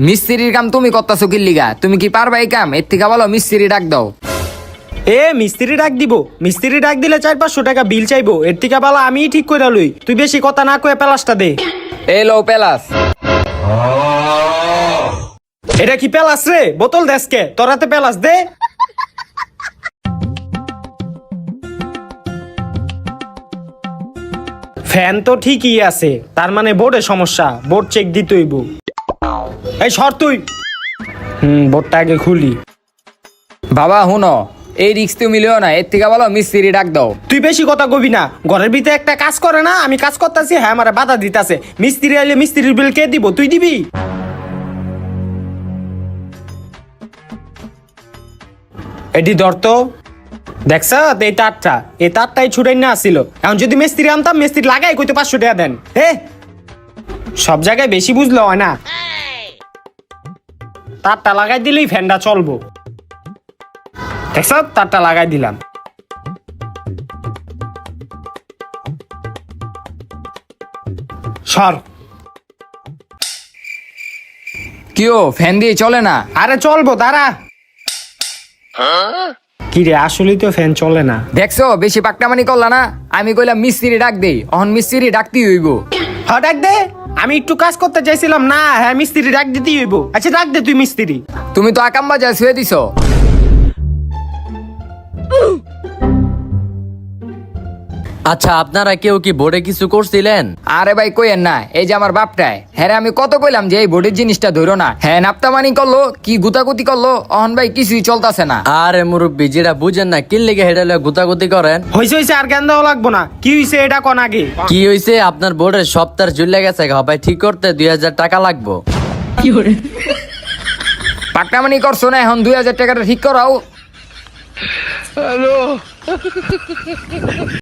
মিস্ত্রির কাম তুমি করতেছো কি লিগা? তুমি কি পারবা এই কাম? এর থেকে ভালো মিস্ত্রি ডাক দাও। মিস্ত্রি ডাক দিব? মিস্ত্রি ডাক দিলে 400-500 টাকা বিল চাইবো। এর থেকে ভালো আমি ঠিক করে লই। তুই বেশি কথা না কয়ে পেলাসটা দে। এই লো পেলাস। এটা কি পেলাস রে? বোতল দেশকে তোরাতে পেলাস দে। ফ্যান তো ঠিকই আছে, তার মানে বোর্ডে সমস্যা। বোর্ড চেক দিতে হইব। এই সর তুই। বোর্ডটা আগে খুলি। বাবা হুনো, এই রিক্স তুমি লিও না। এর থেকে ভালো মিস্ত্রি ডাক দাও। তুই বেশি কথা কবি না। ঘরের ভিতরে একটা কাজ করে না, আমি কাজ করতেছি, হ্যাঁ আমার বাধা দিতেছে। মিস্ত্রি আইলে মিস্ত্রির বিল কে দিব? তুই দিবি? এটি ধরত দেখছ এই তারটাই ছুটাই না আসছিল। এখন যদি মিস্ত্রি আনতাম, মিস্ত্রি লাগাই কইতে 500 টাকা দেন। সব জায়গায় বেশি বুঝলো হয় না। তারটা লাগাই দিলেই ফ্যানটা চলবো। দেখছ তারটা লাগাই দিলাম। সর। কিও ফ্যান দিয়ে চলে না? আরে চলবো, দাঁড়া। কি রে, আসলেই তো ফ্যান চলে না। দেখছো বেশি পাকটামানি করলা না? আমি কইলাম মিস্ত্রি ডাক দেই, অহন মিস্ত্রি ডাকতেই হইব। হ্যাঁ ডাক দে। আমি একটু কাজ করতে চাইছিলাম না, হ্যাঁ মিস্ত্রি ডাক দিতেই হইব। আচ্ছা ডাক দে তুই মিস্ত্রি। তুমি তো আকাম বাজার শুয়ে দিছো। আচ্ছা, আপনারা কেউ কি বোর্ডে কিছু করছিলেন? আরে ভাই কইেন না, এই যে আমার বাপটায়, হ্যাঁ আমি কত কইলাম যে এই বোর্ডের জিনিসটা ধরো না। হ্যাঁ নাপ্তামানি করলো, কি গুতাগুতি করলো, অহন ভাই কিছুই চলতেছে না। আরে মুরব্বী, যেটা বুঝেন না কি লেগে হেডালে গুতাগুতি করেন? হইছে আর জ্ঞান দেওয়া লাগবো না। কি হইছে এটা কোন আগে। কি হইছে? আপনার বোর্ডের সপ্তাহ ঝুলে গেছে, ভাই ঠিক করতে 2000 টাকা লাগবো। পাকটামানি করছো না, এখন 2000 টাকাটা ঠিক করাও।